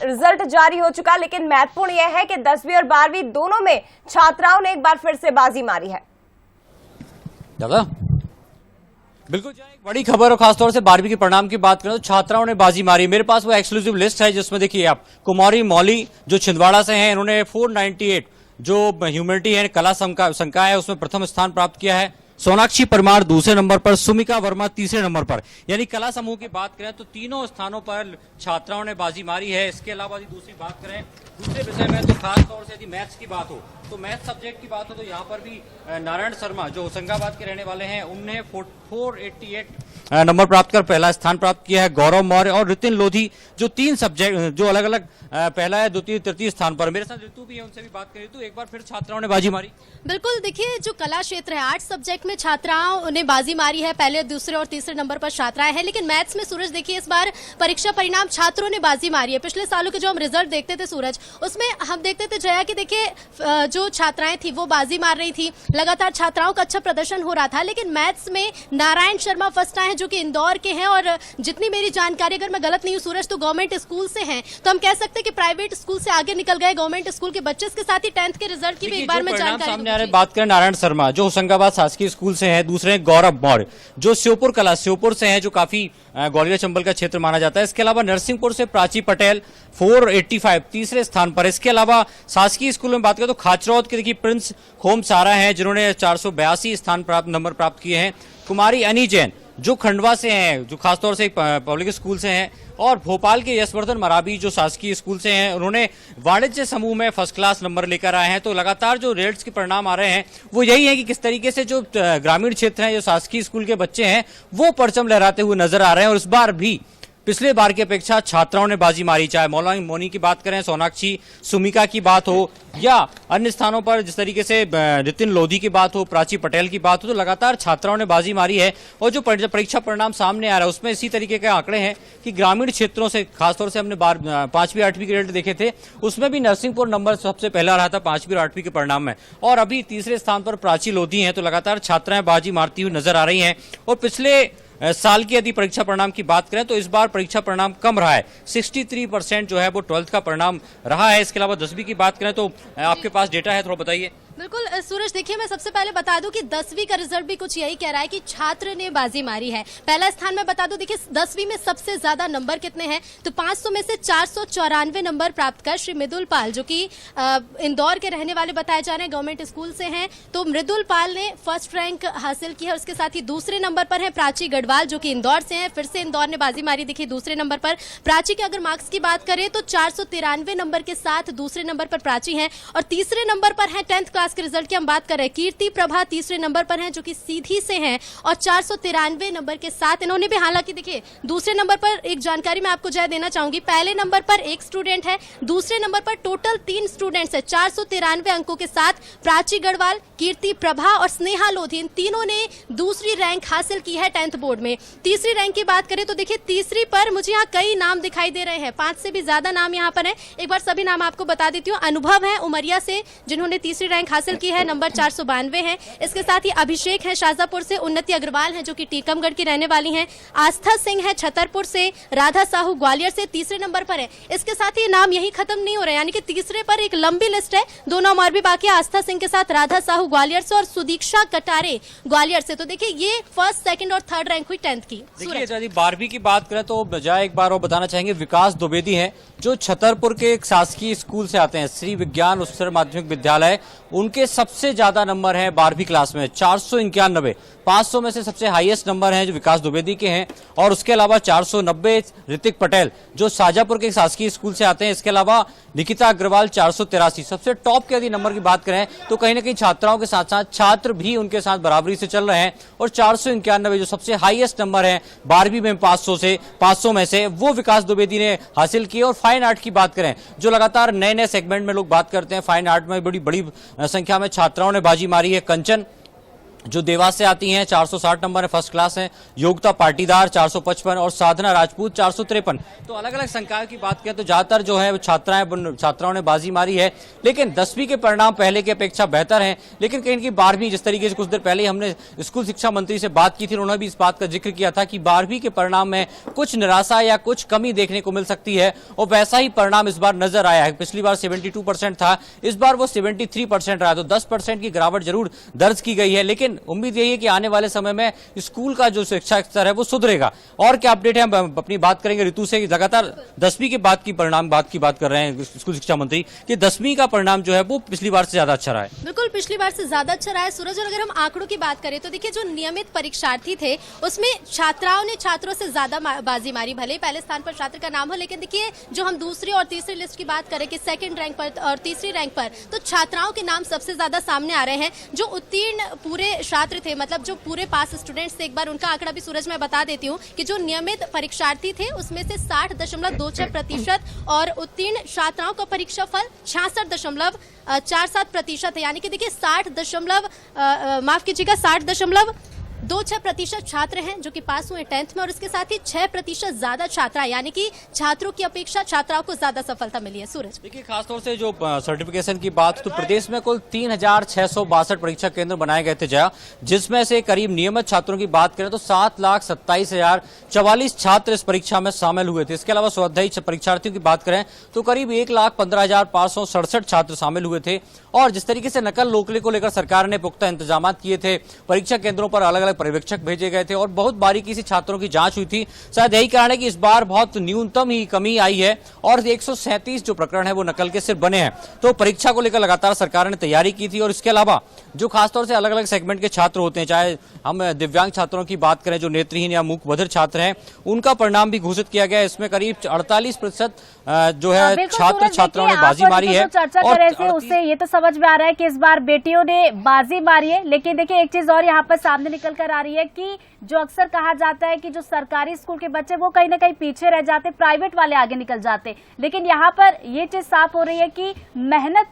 Result जारी हो चुका, लेकिन महत्वपूर्ण यह है कि 10वीं और 12वीं दोनों में छात्राओं ने एक बार फिर से बाजी मारी है। बिल्कुल, एक बड़ी खबर और खासतौर से 12वीं के परिणाम की बात करें तो छात्राओं ने बाजी मारी। मेरे पास वो एक्सक्लूसिव लिस्ट है जिसमें देखिए आप, कुमारी मौली जो छिंदवाड़ा से हैं, इन्होंने 498 जो ह्यूमैनिटी है, कला संकाय है, उसमें प्रथम स्थान प्राप्त किया है। सोनाक्षी परमार दूसरे नंबर पर, सुमिका वर्मा तीसरे नंबर पर। यानी कला समूह की बात करें तो तीनों स्थानों पर छात्राओं ने बाजी मारी है। इसके अलावा यदि दूसरी बात करें दूसरे विषय में तो खास तौर से यदि मैथ्स की बात हो तो मैथ सब्जेक्ट की बात हो तो यहाँ पर भी नारायण शर्मा जो होशंगाबाद के रहने वाले हैं, उन्हें 488 नंबर प्राप्त कर पहला स्थान प्राप्त किया है। गौरव मौर्य और रितिन लोधी जो 3 सब्जेक्ट जो अलग अलग पहला है, द्वितीय तृतीय स्थान पर। मेरे साथ ऋतु भी है, उनसे भी बात करें तो एक बार फिर छात्राओं ने बाजी मारी। बिल्कुल, देखिए जो कला क्षेत्र है, 8 सब्जेक्ट में छात्राओं ने बाजी मारी है, पहले दूसरे और तीसरे नंबर पर छात्राएं हैं। लेकिन मैथ्स में सूरज देखिए इस बार परीक्षा परिणाम छात्रों ने बाजी मारी है। पिछले सालों के जो हम रिजल्ट देखते थे सूरज, उसमें हम देखते थे जया कि देखिए जो छात्राएं थी वो बाजी मार रही थी, लगातार छात्राओं का अच्छा प्रदर्शन हो रहा था। लेकिन मैथ्स में नारायण शर्मा फर्स्ट आए हैं जो कि इंदौर के हैं, और जितनी मेरी जानकारी, अगर मैं गलत नहीं हूँ सूरज, तो गवर्नमेंट स्कूल से हैं। तो हम कह सकते हैं कि प्राइवेट स्कूल से आगे निकल गए गवर्नमेंट स्कूल के बच्चे। इसके साथ ही 10th के रिजल्ट की भी एक बार में जानकारी। बात करें नारायण शर्मा जो होशंगाबाद शासकीय स्कूल से हैं, दूसरे गौरव मौर्य जो श्योपुर से हैं, जो काफी ग्वालियर चंबल का क्षेत्र माना जाता है। इसके अलावा नरसिंहपुर से प्राची पटेल 485 तीसरे स्थान पर। इसके अलावा शासकीय स्कूल में बात करें तो खाचरौद के देखिए प्रिंस खोम सारा हैं जिन्होंने 482 नंबर प्राप्त किए हैं। कुमारी अनी जैन जो खंडवा से हैं, जो खासतौर से पब्लिक स्कूल से हैं, और भोपाल के यशवर्धन मराबी जो शासकीय स्कूल से हैं, उन्होंने वाणिज्य समूह में फर्स्ट क्लास नंबर लेकर आए हैं। तो लगातार जो रिजल्ट्स के परिणाम आ रहे हैं वो यही है कि किस तरीके से जो ग्रामीण क्षेत्र हैं, जो शासकीय स्कूल के बच्चे हैं, वो परचम लहराते हुए नजर आ रहे हैं। और इस बार भी पिछले बार की अपेक्षा छात्राओं ने बाजी मारी, चाहे मौनी की बात करें, सोनाक्षी, सुमिका की बात हो, या अन्य स्थानों पर जिस तरीके से रितिन लोधी की बात हो, प्राची पटेल की बात हो, तो लगातार छात्राओं ने बाजी मारी है। और जो परीक्षा परिणाम सामने आ रहा है उसमें इसी तरीके के आंकड़े हैं कि ग्रामीण क्षेत्रों से, खासतौर से हमने 5वीं 8वीं के रिजल्ट देखे थे, उसमें भी नरसिंहपुर नंबर सबसे पहला रहा था 5वीं और 8वीं के परिणाम में, और अभी तीसरे स्थान पर प्राची लोधी हैं। तो लगातार छात्राएं बाजी मारती हुई नजर आ रही हैं। और पिछले साल की यदि परीक्षा परिणाम की बात करें तो इस बार परीक्षा परिणाम कम रहा है, 63% जो है वो 12th का परिणाम रहा है। इसके अलावा 10वीं की बात करें तो आपके पास डेटा है, थोड़ा बताइए। बिल्कुल सूरज, देखिए मैं सबसे पहले बता दूं कि 10वीं का रिजल्ट भी कुछ यही कह रहा है कि छात्र ने बाजी मारी है। पहला स्थान में बता दूं, देखिए 10वीं में सबसे ज्यादा नंबर कितने हैं तो 500 में से 494 नंबर प्राप्त कर श्री मृदुल पाल जो कि इंदौर के रहने वाले बताए जा रहे हैं, गवर्नमेंट स्कूल से हैं। तो मृदुल पाल ने फर्स्ट रैंक हासिल की है। उसके साथ ही दूसरे नंबर पर है प्राची गढ़वाल जो कि इंदौर से हैं, फिर से इंदौर ने बाजी मारी, देखिए दूसरे नंबर पर। प्राची के अगर मार्क्स की बात करें तो 493 नंबर के साथ दूसरे नंबर पर प्राची है। और तीसरे नंबर पर है 10th क्लास के रिजल्ट की हम बात कर रहे हैं, कीर्ति प्रभा तीसरे नंबर पर हैं जो कि सीधी से हैं, और 493 नंबर के साथ इन्होंने भी, हालांकि देखिए दूसरे नंबर पर एक जानकारी मैं आपको जय देना चाहूंगी, पहले नंबर पर एक स्टूडेंट है, दूसरे नंबर पर टोटल 3 स्टूडेंट्स है। 493 अंकों के साथ प्राची गढ़वाल, कीर्ति प्रभा और स्नेहा लोधी, इन तीनों ने दूसरी रैंक हासिल की है 10th बोर्ड में। तीसरी रैंक की बात करें तो देखिए तीसरी पर मुझे यहाँ कई नाम दिखाई दे रहे हैं, 5 से भी ज्यादा नाम यहाँ पर है। एक बार सभी नाम आपको बता देती हूँ। अनुभव है उमरिया से जिन्होंने तीसरी रैंक हासिल की है, नंबर 492 है। इसके साथ ही अभिषेक है शाजापुर से, उन्नति अग्रवाल है जो कि टीकमगढ़ की रहने वाली हैं, आस्था सिंह है छतरपुर से, राधा साहू ग्वालियर से तीसरे नंबर पर है। इसके साथ ही नाम यही खत्म नहीं हो रहे, यानी कि तीसरे पर एक लंबी लिस्ट है, 2 नाम और भी बाकी, आस्था सिंह के साथ राधा साहू ग्वालियर से और सुदीक्षा कटारे ग्वालियर से। तो देखिए ये फर्स्ट, सेकंड और थर्ड रैंक हुई 10th की। देखिए यदि 12वीं की बात करें तो बजाय एक बार और बताना चाहेंगे, विकास द्विवेदी हैं जो छतरपुर के एक शासकीय स्कूल से आते हैं, श्री विज्ञान उच्चतर माध्यमिक विद्यालय, उनके सबसे ज्यादा नंबर है 12वीं क्लास में 491, 500 में से सबसे हाईएस्ट नंबर हैं जो विकास द्विवेदी के हैं। और उसके अलावा 490 ऋतिक पटेल जो शाजापुर के शासकीय स्कूल से आते हैं। इसके अलावा निकिता अग्रवाल 483, सबसे टॉप के यदि नंबर की बात करें तो कहीं ना कहीं छात्राओं के साथ साथ छात्र भी उनके साथ बराबरी से चल रहे हैं। और 491 जो सबसे हाईएस्ट नंबर है 12वीं में 500 में से वो विकास द्विवेदी ने हासिल किए। और फाइन आर्ट की बात करें, जो लगातार नए नए सेगमेंट में लोग बात करते हैं, फाइन आर्ट में बड़ी संख्या में छात्राओं ने बाजी मारी है। कंचन जो देवास से आती हैं 460 नंबर है, फर्स्ट क्लास है। योग्यता पाटीदार 455 और साधना राजपूत 453। तो अलग अलग संकाय की बात करें तो ज्यादातर जो है छात्राओं ने बाजी मारी है, लेकिन 10वीं के परिणाम पहले की अपेक्षा बेहतर हैं। लेकिन कहीं की 12वीं, जिस तरीके से कुछ देर पहले हमने स्कूल शिक्षा मंत्री से बात की थी, उन्होंने भी इस बात का जिक्र किया था कि 12वीं के परिणाम में कुछ निराशा या कुछ कमी देखने को मिल सकती है, और वैसा ही परिणाम इस बार नजर आया है। पिछली बार 72% था, इस बार वो 73% रहा, तो 10% की गिरावट जरूर दर्ज की गई है। लेकिन उम्मीद यही है कि आने वाले समय में स्कूल का जो शिक्षा स्तर है वो सुधरेगा। और क्या अपडेट है, हम अपनी बात करेंगे ऋतु से। लगातार 10वीं के बाद की परिणाम की बात कर रहे हैं स्कूल शिक्षा मंत्री कि 10वीं का परिणाम जो है वो पिछली बार से ज्यादा अच्छा रहा है। बिल्कुल, पिछली बार से ज्यादा अच्छा रहा है सूरज। और अगर हम आंकड़ों की बात करें तो देखिए, जो नियमित परीक्षार्थी थे उसमें छात्राओं ने छात्रों से ज्यादा बाजी मारी। भले ही पहले स्थान पर छात्र का नाम हो, लेकिन देखिए जो हम दूसरी और तीसरी लिस्ट की बात करें कि सेकंड रैंक पर और तीसरी रैंक पर, तो छात्राओं के नाम सबसे ज्यादा सामने आ रहे हैं। जो उत्तीर्ण पूरे छात्र थे, मतलब जो पूरे पास स्टूडेंट्स थे, एक बार उनका आंकड़ा भी सूरज मैं बता देती हूँ कि जो नियमित परीक्षार्थी थे उसमें से 60.26% और उत्तीर्ण छात्राओं का परीक्षा फल 66.47% है। यानी कि देखिए 60.26% छात्र हैं जो कि पास हुए 10th में, और इसके साथ ही 6% ज्यादा छात्रा, यानी कि छात्रों की अपेक्षा छात्राओं को ज्यादा सफलता मिली है। सूरज, देखिए खासतौर से जो सर्टिफिकेशन की बात, तो प्रदेश में कुल 3662 परीक्षा केंद्र बनाए गए थे जया, जिसमें से करीब नियमित छात्रों की बात करें तो 7,27,044 छात्र इस परीक्षा में शामिल हुए थे। इसके अलावा स्वाध्यायी परीक्षार्थियों की बात करें तो करीब 1,15,567 छात्र शामिल हुए थे। और जिस तरीके से नकल रोकने को लेकर सरकार ने पुख्ता इंतजाम किए थे, परीक्षा केंद्रों पर अलग अलग पर्यवेक्षक भेजे गए थे और बहुत बारीकी से छात्रों की जांच हुई थी। शायद यही कारण है कि इस बार बहुत न्यूनतम ही कमी आई है और 137 जो प्रकरण है वो नकल के सिर्फ बने हैं। तो परीक्षा को लेकर लगातार सरकार ने तैयारी की थी। और इसके अलावा जो खासतौर से अलग अलग सेगमेंट के छात्र होते हैं, चाहे हम दिव्यांग छात्रों की बात करें, जो नेत्रहीन या मूक बधिर छात्र हैं, उनका परिणाम भी घोषित किया गया है। इसमें करीब 48% जो है छात्र छात्राओं ने बाजी मारी है। चर्चा करे से उससे ये तो समझ में आ रहा है कि इस बार बेटियों ने बाजी मारी है। लेकिन देखिए एक चीज और यहाँ पर सामने निकल कर आ रही है कि जो अक्सर कहा जाता है कि जो सरकारी स्कूल के बच्चे वो कहीं ना कहीं पीछे रह जाते, प्राइवेट वाले आगे निकल जाते, लेकिन यहाँ पर ये चीज साफ हो रही है कि मेहनत